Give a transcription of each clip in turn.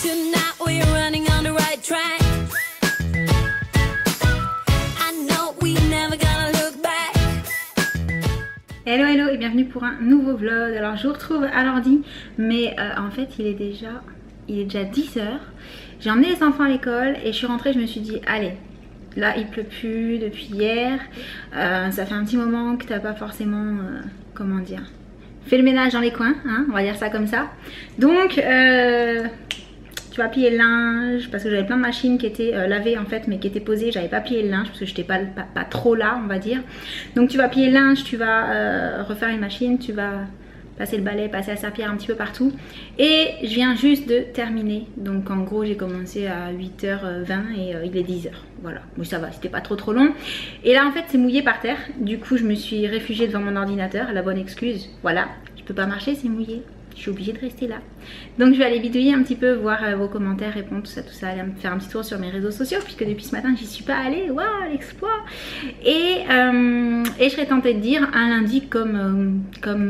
Tonight we're running on the right track. I know we never gonna look back. Hello hello et bienvenue pour un nouveau vlog. Alors je vous retrouve à l'ordi, mais en fait il est déjà 10h. J'ai emmené les enfants à l'école et je suis rentrée, je me suis dit allez, là il pleut plus depuis hier, ça fait un petit moment que t'as pas forcément, comment dire, fait le ménage dans les coins, hein, on va dire ça comme ça. Donc tu vas plier le linge parce que j'avais plein de machines qui étaient lavées en fait mais qui étaient posées, j'avais pas plié le linge parce que j'étais pas trop là on va dire. Donc tu vas plier le linge, tu vas refaire les machines, tu vas passer le balai, passer la serpillière un petit peu partout. Et je viens juste de terminer. Donc en gros j'ai commencé à 8h20 et il est 10h. Voilà, bon ça va, c'était pas trop long. Et là en fait c'est mouillé par terre. Du coup je me suis réfugiée devant mon ordinateur. La bonne excuse, voilà, je peux pas marcher, c'est mouillé. Je suis obligée de rester là. Donc je vais aller bidouiller un petit peu, voir vos commentaires, répondre, tout ça, aller me faire un petit tour sur mes réseaux sociaux, puisque depuis ce matin j'y suis pas allée. Waouh, l'exploit. Et je serais tentée de dire un lundi comme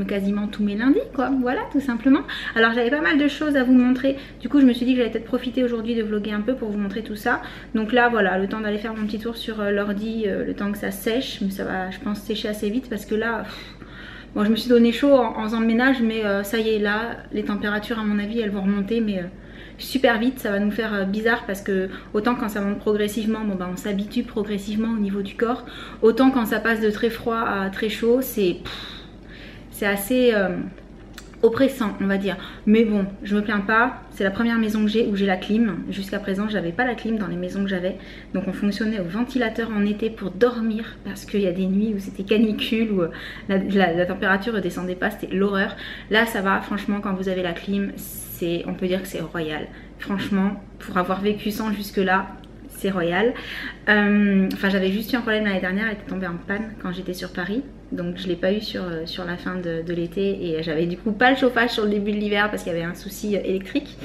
quasiment tous mes lundis, quoi. Voilà, tout simplement. Alors j'avais pas mal de choses à vous montrer. Du coup je me suis dit que j'allais peut-être profiter aujourd'hui de vlogger un peu pour vous montrer tout ça. Donc là voilà, le temps d'aller faire mon petit tour sur l'ordi, le temps que ça sèche. Mais ça va, je pense, sécher assez vite parce que là... Bon, je me suis donné chaud en faisant le ménage, mais ça y est, là, les températures à mon avis elles vont remonter, mais super vite. Ça va nous faire bizarre parce que autant quand ça monte progressivement, bon bah on s'habitue progressivement au niveau du corps, autant quand ça passe de très froid à très chaud, c'est assez oppressant on va dire. Mais bon, je me plains pas, c'est la première maison que j'ai où j'ai la clim. Jusqu'à présent j'avais pas la clim dans les maisons que j'avais, donc on fonctionnait au ventilateur en été pour dormir parce qu'il y a des nuits où c'était canicule, où la température ne descendait pas, c'était l'horreur. Là ça va, franchement, quand vous avez la clim, on peut dire que c'est royal. Franchement, pour avoir vécu sans jusque là, c'est royal. Enfin j'avais juste eu un problème l'année dernière, elle était tombée en panne quand j'étais sur Paris. Donc je l'ai pas eu sur la fin de l'été et j'avais du coup pas le chauffage sur le début de l'hiver parce qu'il y avait un souci électrique.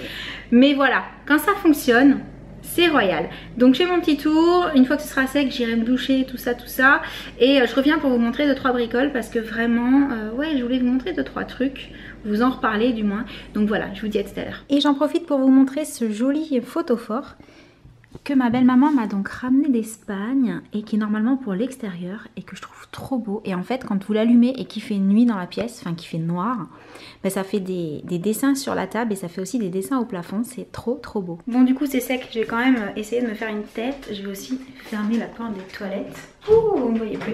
Mais voilà, quand ça fonctionne, c'est royal. Donc je fais mon petit tour, une fois que ce sera sec j'irai me doucher, tout ça. Et je reviens pour vous montrer 2-3 bricoles parce que vraiment, ouais, je voulais vous montrer 2-3 trucs, vous en reparler du moins. Donc voilà, je vous dis à tout à l'heure. Et j'en profite pour vous montrer ce joli photophore que ma belle-maman m'a donc ramené d'Espagne et qui est normalement pour l'extérieur et que je trouve trop beau. Et en fait quand vous l'allumez et qu'il fait nuit dans la pièce, enfin qu'il fait noir, ben ça fait des dessins sur la table et ça fait aussi des dessins au plafond, c'est trop beau. Bon du coup c'est sec, je vais quand même essayer de me faire une tête. Je vais aussi fermer la porte des toilettes. Ouh, vous ne voyez plus.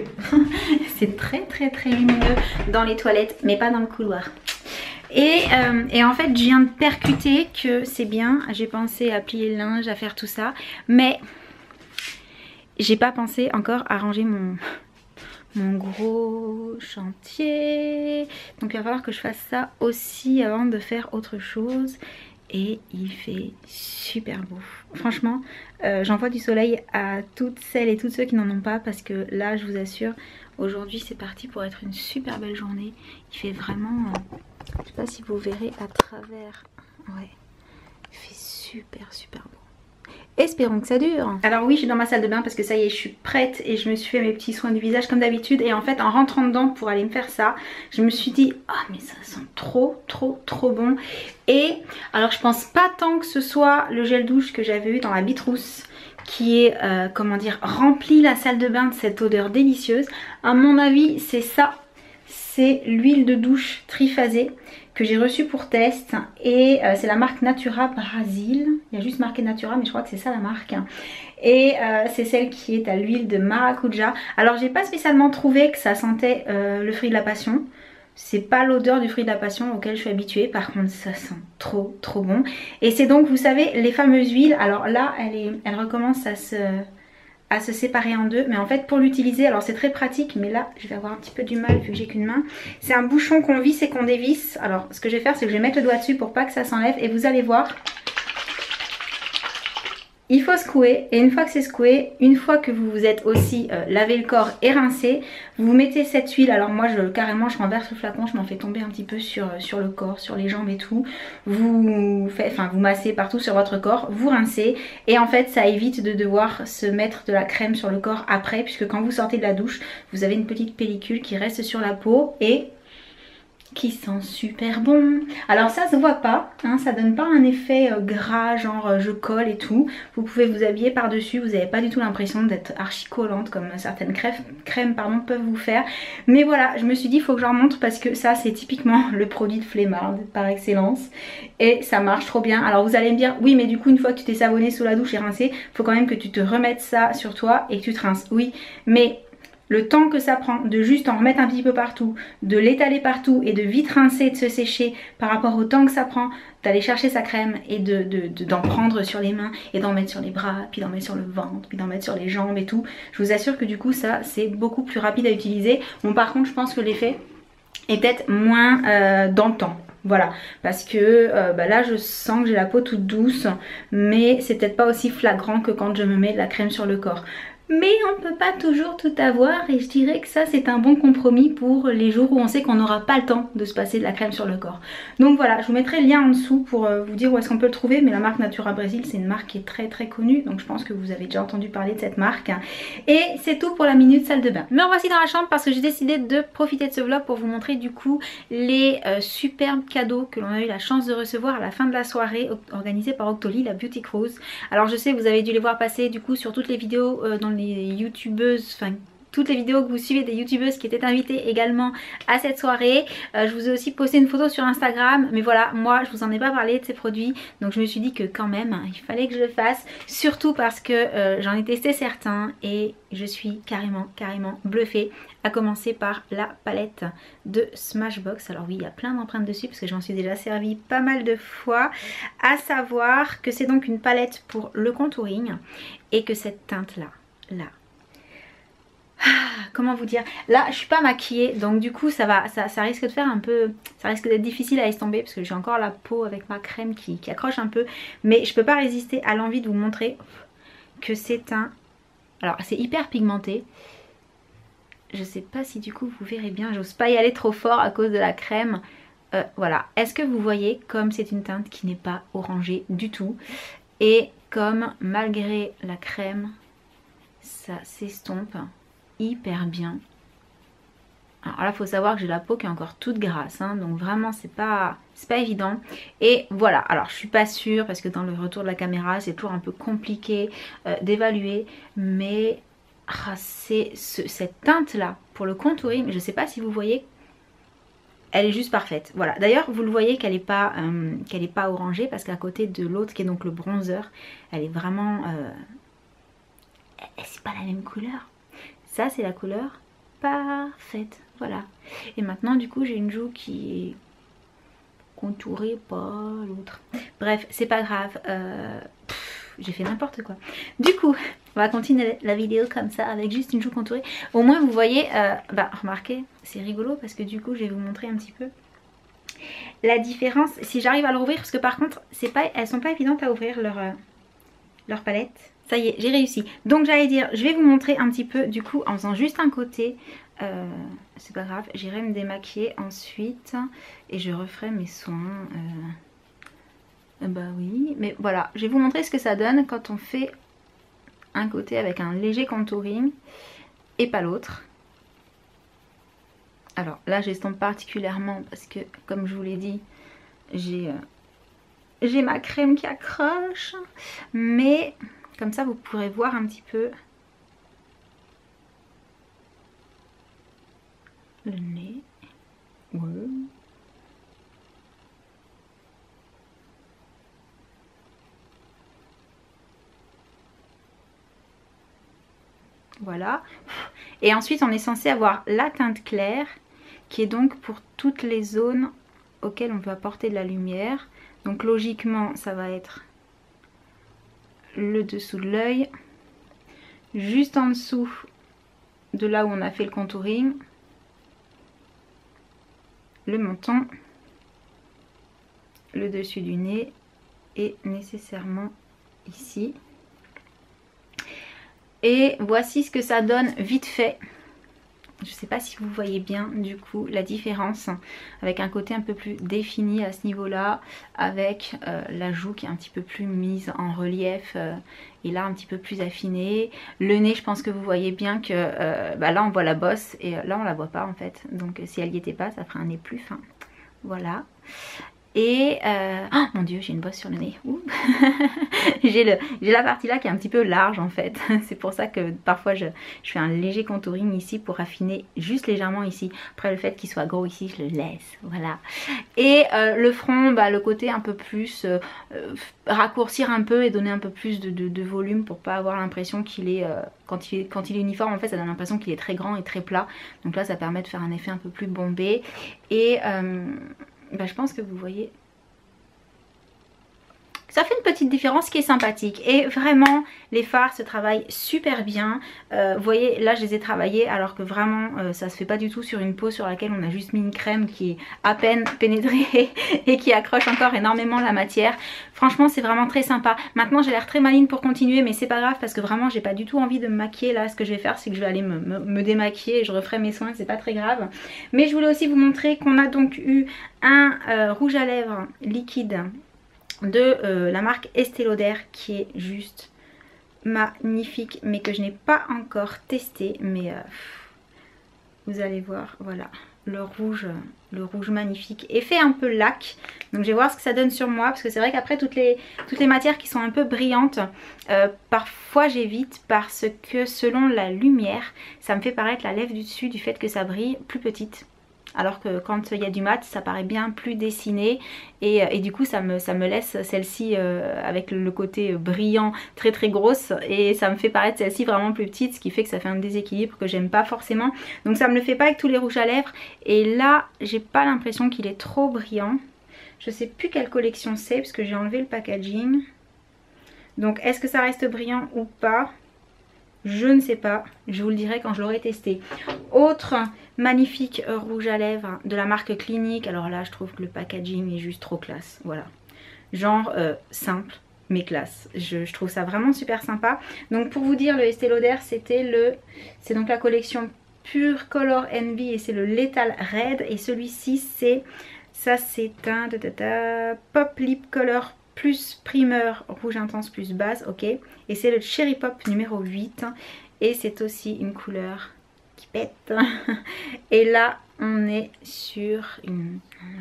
C'est très lumineux dans les toilettes mais pas dans le couloir. Et en fait je viens de percuter que c'est bien, j'ai pensé à plier le linge, à faire tout ça, mais j'ai pas pensé encore à ranger mon gros chantier. Donc il va falloir que je fasse ça aussi avant de faire autre chose. Et il fait super beau. Franchement, j'envoie du soleil à toutes celles et tous ceux qui n'en ont pas parce que là je vous assure, aujourd'hui c'est parti pour être une super belle journée. Il fait vraiment... je sais pas si vous verrez à travers. Ouais, il fait super beau. Espérons que ça dure. Alors oui, je suis dans ma salle de bain parce que ça y est, je suis prête et je me suis fait mes petits soins du visage comme d'habitude. Et en fait, en rentrant dedans pour aller me faire ça, je me suis dit, ah mais ça sent trop bon. Et alors je pense pas tant que ce soit le gel douche que j'avais eu dans la Bitrousse qui est, comment dire, rempli la salle de bain de cette odeur délicieuse. À mon avis, c'est ça. C'est l'huile de douche triphasée que j'ai reçue pour test et c'est la marque Natura Brasil. Il y a juste marqué Natura mais je crois que c'est ça la marque. Et c'est celle qui est à l'huile de maracuja. Alors j'ai pas spécialement trouvé que ça sentait le fruit de la passion. C'est pas l'odeur du fruit de la passion auquel je suis habituée. Par contre ça sent trop bon. Et c'est donc, vous savez, les fameuses huiles. Alors là elle recommence à se séparer en deux, mais en fait pour l'utiliser, alors c'est très pratique mais là je vais avoir un petit peu du mal vu que j'ai qu'une main. C'est un bouchon qu'on visse et qu'on dévisse. Alors ce que je vais faire c'est que je vais mettre le doigt dessus pour pas que ça s'enlève et vous allez voir, il faut secouer et une fois que c'est secoué, une fois que vous vous êtes aussi lavé le corps et rincé, vous mettez cette huile. Alors moi carrément je renverse le flacon, je m'en fais tomber un petit peu sur le corps, sur les jambes et tout. Vous massez partout sur votre corps, vous rincez et en fait ça évite de devoir se mettre de la crème sur le corps après, puisque quand vous sortez de la douche vous avez une petite pellicule qui reste sur la peau et qui sent super bon. Alors ça se voit pas, hein, ça donne pas un effet gras genre je colle et tout. Vous pouvez vous habiller par dessus, vous n'avez pas du tout l'impression d'être archi collante comme certaines crèmes peuvent vous faire. Mais voilà, je me suis dit il faut que j'en montre parce que ça c'est typiquement le produit de flemmarde par excellence. Et ça marche trop bien. Alors vous allez me dire oui mais du coup une fois que tu t'es savonné sous la douche et rincé, faut quand même que tu te remettes ça sur toi et que tu te rinces. Oui mais le temps que ça prend de juste en remettre un petit peu partout, de l'étaler partout et de vite rincer, de se sécher par rapport au temps que ça prend d'aller chercher sa crème et d'en prendre sur les mains et d'en mettre sur les bras, puis d'en mettre sur le ventre, puis d'en mettre sur les jambes et tout. Je vous assure que du coup ça c'est beaucoup plus rapide à utiliser. Bon par contre je pense que l'effet est peut-être moins dans le temps. Voilà, parce que là je sens que j'ai la peau toute douce, mais c'est peut-être pas aussi flagrant que quand je me mets de la crème sur le corps. Mais on ne peut pas toujours tout avoir et je dirais que ça c'est un bon compromis pour les jours où on sait qu'on n'aura pas le temps de se passer de la crème sur le corps. Donc voilà, je vous mettrai le lien en dessous pour vous dire où est-ce qu'on peut le trouver. Mais la marque Natura Brésil c'est une marque qui est très très connue. Donc je pense que vous avez déjà entendu parler de cette marque. Et c'est tout pour la minute salle de bain. Me revoici dans la chambre parce que j'ai décidé de profiter de ce vlog pour vous montrer du coup les superbes cadeaux que l'on a eu la chance de recevoir à la fin de la soirée organisée par Octoly, la Beauty Cruise. Alors je sais vous avez dû les voir passer du coup sur toutes les vidéos dans les youtubeuses, enfin toutes les vidéos que vous suivez des youtubeuses qui étaient invitées également à cette soirée. Je vous ai aussi posté une photo sur Instagram, mais voilà, moi je vous en ai pas parlé de ces produits, donc je me suis dit que quand même il fallait que je le fasse, surtout parce que j'en ai testé certains et je suis carrément bluffée, à commencer par la palette de Smashbox. Alors oui, il y a plein d'empreintes dessus parce que j'en suis déjà servi pas mal de fois, à savoir que c'est donc une palette pour le contouring et que cette teinte là, comment vous dire, là je suis pas maquillée donc du coup ça risque de faire un peu, ça risque d'être difficile à estomper parce que j'ai encore la peau avec ma crème qui accroche un peu, mais je peux pas résister à l'envie de vous montrer que c'est un, alors c'est hyper pigmenté, je sais pas si du coup vous verrez bien, j'ose pas y aller trop fort à cause de la crème. Voilà, est-ce que vous voyez comme c'est une teinte qui n'est pas orangée du tout et comme malgré la crème ça s'estompe hyper bien. Alors là il faut savoir que j'ai la peau qui est encore toute grasse hein, donc vraiment c'est pas évident. Et voilà, alors je suis pas sûre parce que dans le retour de la caméra c'est toujours un peu compliqué d'évaluer, mais c'est cette teinte là pour le contouring, je sais pas si vous voyez, elle est juste parfaite. Voilà, d'ailleurs vous le voyez qu'elle est pas orangée parce qu'à côté de l'autre qui est donc le bronzer, elle est vraiment c'est pas la même couleur. Ça c'est la couleur parfaite, voilà. Et maintenant du coup j'ai une joue qui est contourée, pas l'autre. Bref, c'est pas grave, j'ai fait n'importe quoi. Du coup on va continuer la vidéo comme ça avec juste une joue contourée. Au moins vous voyez, remarquez, c'est rigolo parce que du coup je vais vous montrer un petit peu la différence si j'arrive à le rouvrir, parce que par contre elles sont pas évidentes à ouvrir leur palette. Ça y est, j'ai réussi. Donc j'allais dire, je vais vous montrer un petit peu du coup en faisant juste un côté. C'est pas grave, j'irai me démaquiller ensuite et je referai mes soins. Bah oui, mais voilà, je vais vous montrer ce que ça donne quand on fait un côté avec un léger contouring et pas l'autre. Alors là j'estompe particulièrement parce que comme je vous l'ai dit, j'ai ma crème qui accroche, mais comme ça vous pourrez voir un petit peu le nez. Ouais. Voilà. Et ensuite on est censé avoir la teinte claire qui est donc pour toutes les zones auxquelles on veut apporter de la lumière. Donc logiquement ça va être le dessous de l'œil, juste en dessous de là où on a fait le contouring, le menton, le dessus du nez et nécessairement ici. Et voici ce que ça donne vite fait. Je ne sais pas si vous voyez bien du coup la différence, avec un côté un peu plus défini à ce niveau là, avec la joue qui est un petit peu plus mise en relief et là un petit peu plus affinée. Le nez, je pense que vous voyez bien que là on voit la bosse et là on la voit pas en fait, donc si elle n'y était pas ça ferait un nez plus fin. voilà. Et oh mon dieu, j'ai une bosse sur le nez. J'ai la partie là qui est un petit peu large en fait. C'est pour ça que parfois je fais un léger contouring ici pour affiner juste légèrement ici. Après le fait qu'il soit gros ici, je le laisse. Voilà. Et le front, bah, le côté un peu plus raccourcir un peu et donner un peu plus de volume pour pas avoir l'impression qu'il est, quand il est uniforme en fait, ça donne l'impression qu'il est très grand et très plat. Donc là ça permet de faire un effet un peu plus bombé. Et bah, je pense que vous voyez, ça fait une petite différence qui est sympathique. Et vraiment les fards se travaillent super bien. Vous voyez là je les ai travaillés alors que vraiment ça se fait pas du tout sur une peau sur laquelle on a juste mis une crème qui est à peine pénétrée et qui accroche encore énormément la matière. Franchement c'est vraiment très sympa. Maintenant j'ai l'air très maligne pour continuer, mais c'est pas grave parce que vraiment j'ai pas du tout envie de me maquiller. Là ce que je vais faire c'est que je vais aller me démaquiller et je referai mes soins, c'est pas très grave. Mais je voulais aussi vous montrer qu'on a donc eu un rouge à lèvres liquide de la marque Estée Lauder qui est juste magnifique, mais que je n'ai pas encore testé. Mais vous allez voir, voilà, le rouge magnifique, effet un peu lac. Donc je vais voir ce que ça donne sur moi, parce que c'est vrai qu'après toutes les matières qui sont un peu brillantes, parfois j'évite parce que selon la lumière, ça me fait paraître la lèvre du dessus du fait que ça brille plus petite. Alors que quand il y a du mat, ça paraît bien plus dessiné et du coup ça me laisse celle-ci avec le côté brillant très très grosse, et ça me fait paraître celle-ci vraiment plus petite, ce qui fait que ça fait un déséquilibre que j'aime pas forcément. Donc ça me le fait pas avec tous les rouges à lèvres, et là j'ai pas l'impression qu'il est trop brillant. Je sais plus quelle collection c'est parce que j'ai enlevé le packaging. Donc est-ce que ça reste brillant ou pas? Je ne sais pas, je vous le dirai quand je l'aurai testé. Autre magnifique rouge à lèvres de la marque Clinique. Alors là je trouve que le packaging est juste trop classe, voilà. Genre simple mais classe. Je trouve ça vraiment super sympa. Donc pour vous dire, le Estée Lauder c'est donc la collection Pure Color Envy et c'est le Lethal Red. Et celui-ci c'est un Pop Lip Color plus primeur rouge intense plus base, ok. Et c'est le Cherry Pop numéro 8. Et c'est aussi une couleur qui pète. Et là on est sur un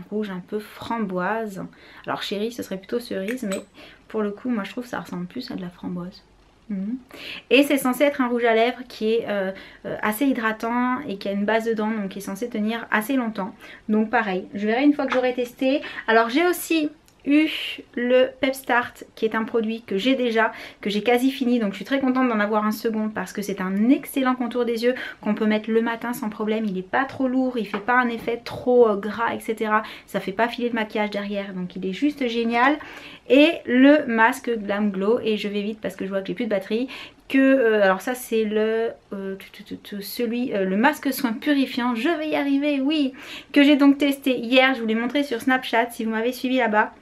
rouge un peu framboise. Alors chéri ce serait plutôt cerise, mais pour le coup moi je trouve que ça ressemble plus à de la framboise. Et c'est censé être un rouge à lèvres qui est assez hydratant et qui a une base dedans, donc qui est censé tenir assez longtemps. Donc pareil, je verrai une fois que j'aurai testé. Alors j'ai aussi eu le Pep Start qui est un produit que j'ai déjà, que j'ai quasi fini, donc je suis très contente d'en avoir un second parce que c'est un excellent contour des yeux qu'on peut mettre le matin sans problème. Il n'est pas trop lourd, il fait pas un effet trop gras etc, ça fait pas filer de maquillage derrière, donc il est juste génial. Et le masque Glam Glow, et je vais vite parce que je vois que j'ai plus de batterie, alors ça c'est le masque soin purifiant, je vais y arriver, oui, que j'ai donc testé hier, je vous l'ai montré sur Snapchat si vous m'avez suivi là-bas.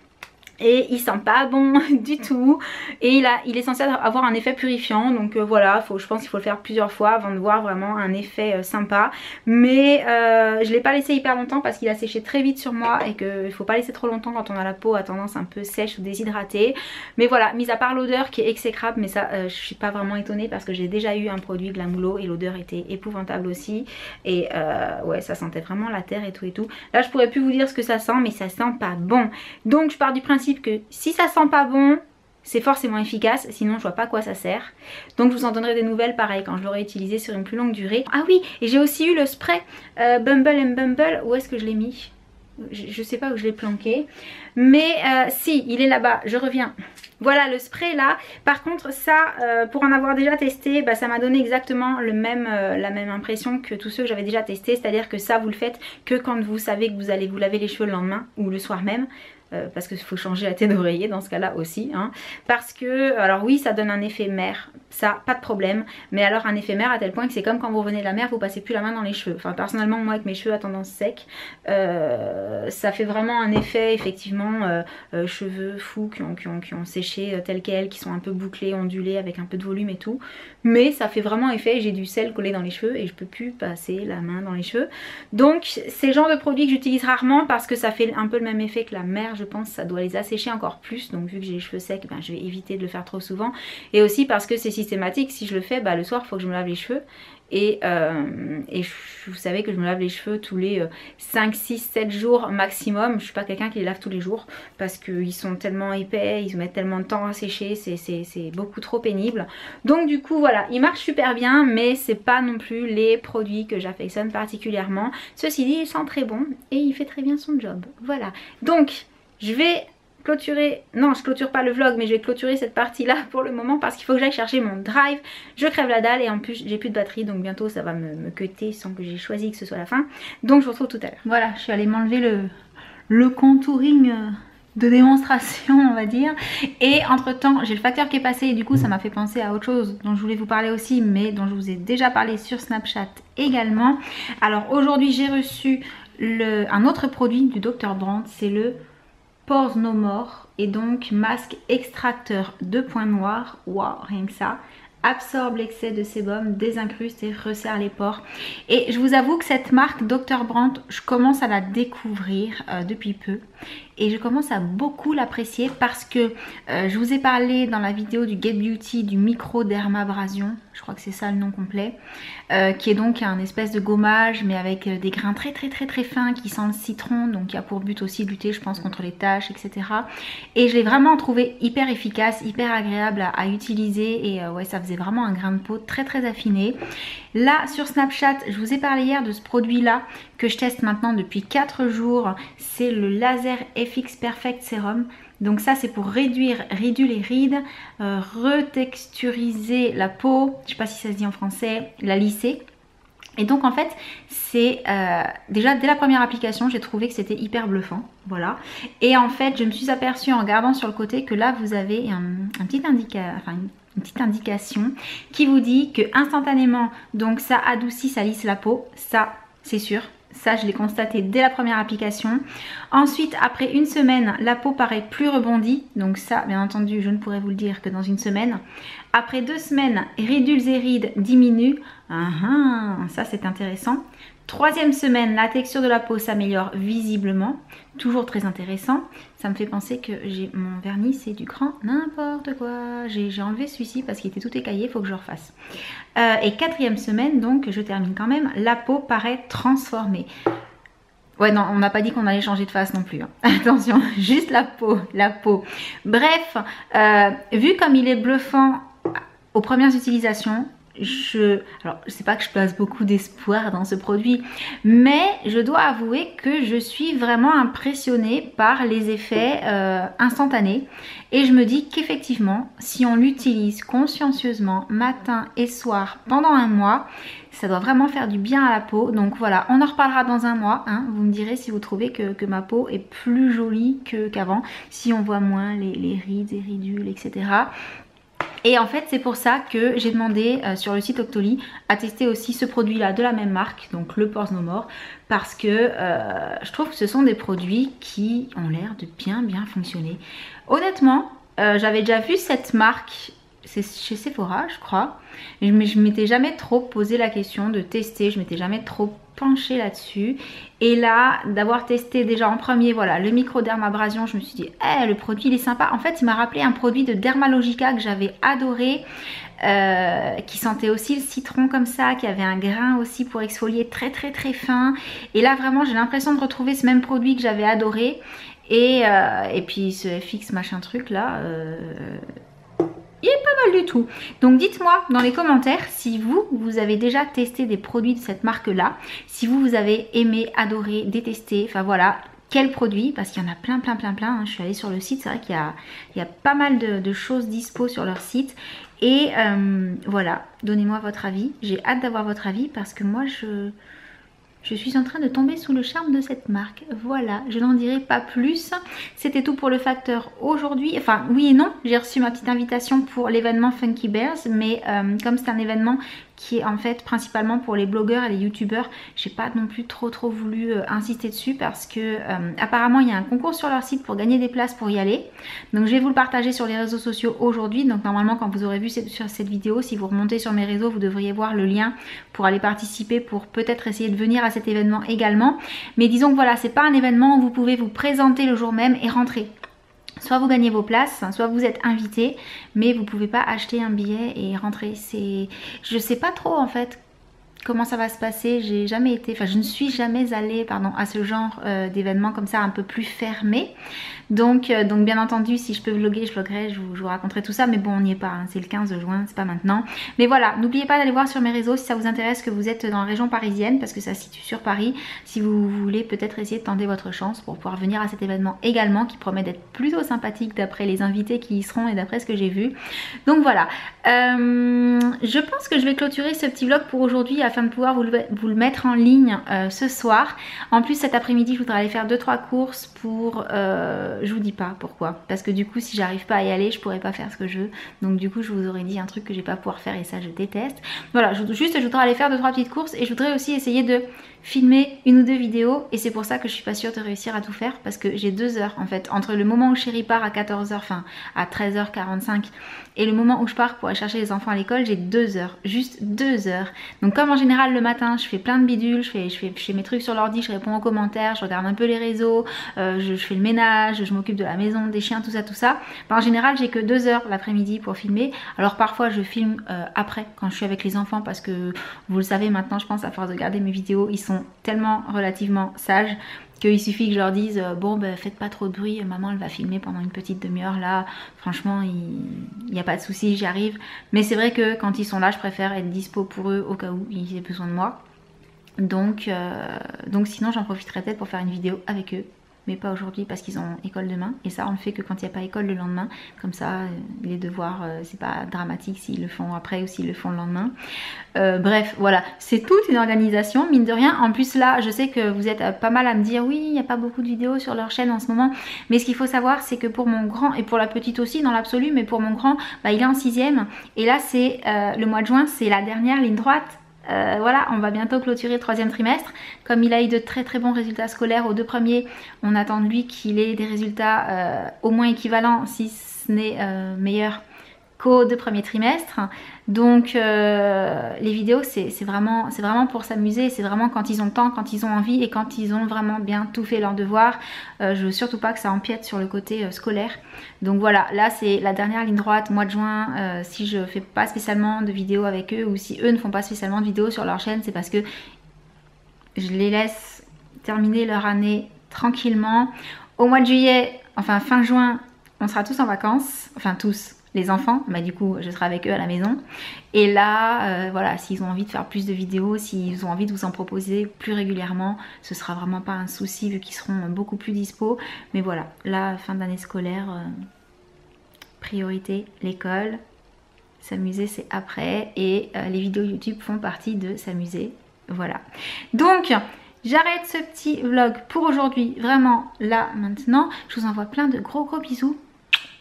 Et il sent pas bon du tout. Et il est censé avoir un effet purifiant. Donc voilà, je pense qu'il faut le faire plusieurs fois avant de voir vraiment un effet sympa. Mais je l'ai pas laissé hyper longtemps parce qu'il a séché très vite sur moi. Et qu'il ne faut pas laisser trop longtemps quand on a la peau à tendance un peu sèche ou déshydratée. Mais voilà, mis à part l'odeur qui est exécrable. Mais ça je suis pas vraiment étonnée parce que j'ai déjà eu un produit Glam Glow et l'odeur était épouvantable aussi. Et ouais, ça sentait vraiment la terre et tout et tout. Là je pourrais plus vous dire ce que ça sent, mais ça sent pas bon. Donc je pars du principe que si ça sent pas bon, c'est forcément efficace, sinon je vois pas à quoi ça sert. Donc je vous en donnerai des nouvelles pareil quand je l'aurai utilisé sur une plus longue durée. Ah oui, et j'ai aussi eu le spray Bumble & Bumble. Où est-ce que je l'ai mis? Je sais pas où je l'ai planqué. Mais si, il est là-bas, je reviens. Voilà le spray là. Par contre ça, pour en avoir déjà testé, bah, ça m'a donné exactement la même impression que tous ceux que j'avais déjà testé. C'est-à-dire que ça vous le faites que quand vous savez que vous allez vous laver les cheveux le lendemain ou le soir même. Parce qu'il faut changer la tête d'oreiller dans ce cas là aussi hein. Parce que, alors oui ça donne un effet mer, ça pas de problème, mais alors un effet mer à tel point que c'est comme quand vous revenez de la mer, vous passez plus la main dans les cheveux. Enfin personnellement moi avec mes cheveux à tendance sec, ça fait vraiment un effet effectivement cheveux fous qui ont séché tel quel, qui sont un peu bouclés, ondulés avec un peu de volume et tout, mais ça fait vraiment effet, j'ai du sel collé dans les cheveux et je peux plus passer la main dans les cheveux. Donc c'est le genre de produit que j'utilise rarement parce que ça fait un peu le même effet que la mer. Je pense que ça doit les assécher encore plus, donc vu que j'ai les cheveux secs, ben, je vais éviter de le faire trop souvent. Et aussi parce que c'est systématique. Si je le fais, bah, le soir il faut que je me lave les cheveux. Et vous savez que je me lave les cheveux tous les 5, 6, 7 jours maximum. Je suis pas quelqu'un qui les lave tous les jours parce qu'ils sont tellement épais, ils mettent tellement de temps à sécher, c'est beaucoup trop pénible. Donc du coup voilà, ils marchent super bien, mais c'est pas non plus les produits que j'affectionne particulièrement. Ceci dit, il sent très bon et il fait très bien son job. Voilà, donc je vais clôturer, non je clôture pas le vlog, mais je vais clôturer cette partie là pour le moment parce qu'il faut que j'aille chercher mon drive. Je crève la dalle et en plus j'ai plus de batterie, donc bientôt ça va me cutter sans que j'ai choisi que ce soit la fin. Donc je vous retrouve tout à l'heure. Voilà, je suis allée m'enlever le contouring de démonstration on va dire, et entre temps j'ai le facteur qui est passé et du coup ça m'a fait penser à autre chose dont je voulais vous parler aussi, mais dont je vous ai déjà parlé sur Snapchat également. Alors aujourd'hui j'ai reçu un autre produit du Dr Brandt, c'est le Pores No More, et donc masque extracteur de points noirs. Waouh, rien que ça. Absorbe l'excès de sébum, désincruste et resserre les pores. Et je vous avoue que cette marque Dr Brandt, je commence à la découvrir depuis peu. Et je commence à beaucoup l'apprécier parce que je vous ai parlé dans la vidéo du Get Beauty du microdermabrasion, je crois que c'est ça le nom complet, qui est donc un espèce de gommage mais avec des grains très fins qui sent le citron, donc qui a pour but aussi de lutter je pense contre les taches, etc. Et je l'ai vraiment trouvé hyper efficace, hyper agréable à utiliser, et ouais, ça faisait vraiment un grain de peau très affiné. Là sur Snapchat, je vous ai parlé hier de ce produit là que je teste maintenant depuis 4 jours, c'est le Laser FX Perfect Serum. Donc ça c'est pour réduire les rides, retexturiser la peau, je sais pas si ça se dit en français, la lisser. Et donc en fait c'est déjà dès la première application j'ai trouvé que c'était hyper bluffant, voilà. Et en fait je me suis aperçue en regardant sur le côté que là vous avez une petite indication qui vous dit que instantanément donc ça adoucit, ça lisse la peau, ça c'est sûr. Ça je l'ai constaté dès la première application. Ensuite après une semaine la peau paraît plus rebondie, donc ça bien entendu je ne pourrais vous le dire que dans une semaine. Après 2 semaines ridules et rides diminuent, ça c'est intéressant. 3e semaine la texture de la peau s'améliore visiblement, toujours très intéressant. Ça me fait penser que j'ai mon vernis, c'est du grand n'importe quoi. J'ai enlevé celui-ci parce qu'il était tout écaillé, il faut que je le refasse. Et 4e semaine, donc je termine quand même, la peau paraît transformée. Ouais non, on n'a pas dit qu'on allait changer de face non plus, hein. Attention, juste la peau. Bref, vu comme il est bluffant aux premières utilisations, alors je sais pas que je place beaucoup d'espoir dans ce produit, mais je dois avouer que je suis vraiment impressionnée par les effets instantanés, et je me dis qu'effectivement si on l'utilise consciencieusement matin et soir pendant un mois, ça doit vraiment faire du bien à la peau. Donc voilà, on en reparlera dans un mois, hein. Vous me direz si vous trouvez que ma peau est plus jolie qu'avant, si on voit moins les rides et ridules, etc. Et en fait c'est pour ça que j'ai demandé sur le site Octoly à tester aussi ce produit là de la même marque, donc le Pores No More, parce que je trouve que ce sont des produits qui ont l'air de bien fonctionner. Honnêtement j'avais déjà vu cette marque, c'est chez Sephora je crois, mais je m'étais jamais trop posé la question de tester, je m'étais jamais trop penchée là-dessus. Et là d'avoir testé déjà en premier voilà le microdermabrasion, je me suis dit le produit il est sympa. En fait il m'a rappelé un produit de Dermalogica que j'avais adoré, qui sentait aussi le citron comme ça, qui avait un grain aussi pour exfolier très fin. Et là vraiment j'ai l'impression de retrouver ce même produit que j'avais adoré. Et puis ce FX machin truc là, il est pas mal du tout. Donc dites-moi dans les commentaires si vous avez déjà testé des produits de cette marque là, si vous avez aimé, adoré, détesté, enfin voilà, quel produit, parce qu'il y en a plein hein. Je suis allée sur le site, c'est vrai qu'il y a pas mal de choses dispo sur leur site. Et voilà, donnez-moi votre avis, j'ai hâte d'avoir votre avis parce que moi je suis en train de tomber sous le charme de cette marque. Voilà, je n'en dirai pas plus. C'était tout pour le facteur aujourd'hui. Enfin, oui et non. J'ai reçu ma petite invitation pour l'événement Funky Bears. Mais comme c'est un événement qui est en fait principalement pour les blogueurs et les youtubeurs, j'ai pas non plus trop voulu insister dessus parce que apparemment il y a un concours sur leur site pour gagner des places pour y aller. Donc je vais vous le partager sur les réseaux sociaux aujourd'hui. Donc normalement quand vous aurez vu sur cette vidéo, si vous remontez sur mes réseaux, vous devriez voir le lien pour aller participer, pour peut-être essayer de venir à cet événement également. Mais disons que voilà, c'est pas un événement où vous pouvez vous présenter le jour même et rentrer. Soit vous gagnez vos places, soit vous êtes invité, mais vous pouvez pas acheter un billet et rentrer. Je sais pas trop en fait comment ça va se passer. J'ai jamais été, enfin je ne suis jamais allée à ce genre d'événement comme ça un peu plus fermé. Donc bien entendu, si je peux vlogger, je vloggerai, je vous raconterai tout ça, mais bon on n'y est pas, hein. C'est le 15 juin, c'est pas maintenant. Mais voilà, n'oubliez pas d'aller voir sur mes réseaux si ça vous intéresse, que vous êtes dans la région parisienne, parce que ça se situe sur Paris, si vous voulez peut-être essayer de tenter votre chance pour pouvoir venir à cet événement également, qui promet d'être plutôt sympathique d'après les invités qui y seront et d'après ce que j'ai vu. Donc voilà, je pense que je vais clôturer ce petit vlog pour aujourd'hui afin de pouvoir vous le mettre en ligne ce soir. En plus cet après-midi je voudrais aller faire 2-3 courses pour... je vous dis pas pourquoi, parce que du coup si j'arrive pas à y aller je pourrais pas faire ce que je veux, donc du coup je vous aurais dit un truc que je vais pas pouvoir faire et ça je déteste. Voilà, je voudrais aller faire 2-3 petites courses et je voudrais aussi essayer de filmer 1 ou 2 vidéos, et c'est pour ça que je suis pas sûre de réussir à tout faire, parce que j'ai 2 heures en fait entre le moment où Chéri part à 14h, enfin à 13h45 et le moment où je pars pour aller chercher les enfants à l'école. J'ai 2 heures, juste 2 heures. Donc comme en général le matin je fais plein de bidules, je fais mes trucs sur l'ordi, je réponds aux commentaires, je regarde un peu les réseaux, je fais le ménage, je m'occupe de la maison, des chiens, tout ça. Ben, en général j'ai que 2 heures l'après-midi pour filmer. Alors parfois je filme après quand je suis avec les enfants, parce que vous le savez maintenant je pense, à force de regarder mes vidéos, ils sont tellement relativement sages qu'il suffit que je leur dise bon ben faites pas trop de bruit, maman elle va filmer pendant une petite demi-heure là, franchement il n'y a pas de souci, j'y arrive. Mais c'est vrai que quand ils sont là je préfère être dispo pour eux au cas où ils aient besoin de moi. Donc sinon j'en profiterai peut-être pour faire une vidéo avec eux, mais pas aujourd'hui parce qu'ils ont école demain, et ça on le fait que quand il n'y a pas école le lendemain, comme ça les devoirs c'est pas dramatique s'ils le font après ou s'ils le font le lendemain. Bref voilà, c'est toute une organisation mine de rien. En plus là je sais que vous êtes pas mal à me dire oui il n'y a pas beaucoup de vidéos sur leur chaîne en ce moment, mais ce qu'il faut savoir c'est que pour mon grand, et pour la petite aussi dans l'absolu, mais pour mon grand bah, il est en 6ème, et là c'est le mois de juin, c'est la dernière ligne droite. Voilà, on va bientôt clôturer le 3e trimestre. Comme il a eu de très bons résultats scolaires aux 2 premiers, on attend de lui qu'il ait des résultats au moins équivalents, si ce n'est meilleurs qu'aux 2 premiers trimestres. Donc les vidéos c'est vraiment pour s'amuser, c'est vraiment quand ils ont le temps, quand ils ont envie et quand ils ont vraiment bien tout fait leurs devoirs. Je veux surtout pas que ça empiète sur le côté scolaire. Donc voilà, là c'est la dernière ligne droite, mois de juin. Si je fais pas spécialement de vidéos avec eux, ou si eux ne font pas spécialement de vidéos sur leur chaîne, c'est parce que je les laisse terminer leur année tranquillement. Au mois de juillet, enfin fin juin, on sera tous en vacances, enfin tous, les enfants, bah du coup je serai avec eux à la maison. Et là voilà, s'ils ont envie de faire plus de vidéos, s'ils ont envie de vous en proposer plus régulièrement, ce sera vraiment pas un souci vu qu'ils seront beaucoup plus dispo. Mais voilà, là fin d'année scolaire, priorité l'école, s'amuser c'est après, et les vidéos YouTube font partie de s'amuser. Voilà, donc j'arrête ce petit vlog pour aujourd'hui, vraiment là maintenant. Je vous envoie plein de gros bisous.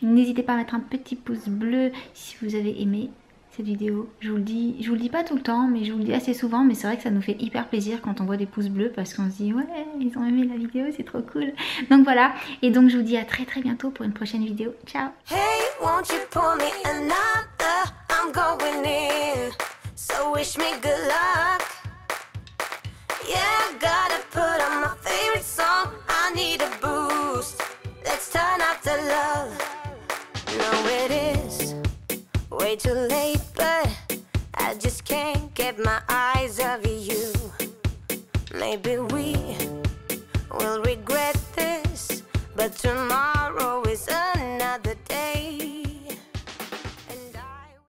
N'hésitez pas à mettre un petit pouce bleu si vous avez aimé cette vidéo. Je vous le dis pas tout le temps, mais je vous le dis assez souvent, mais c'est vrai que ça nous fait hyper plaisir quand on voit des pouces bleus, parce qu'on se dit ouais ils ont aimé la vidéo, c'est trop cool. Donc voilà, et donc je vous dis à très bientôt pour une prochaine vidéo. Ciao. Hey, won't you pour me another? I'm going in, so wish me good luck. Yeah, I gotta put on my favorite song. I need a boost. Let's turn up the love. No, it is way too late, but I just can't get my eyes off you. Maybe we will regret this, but tomorrow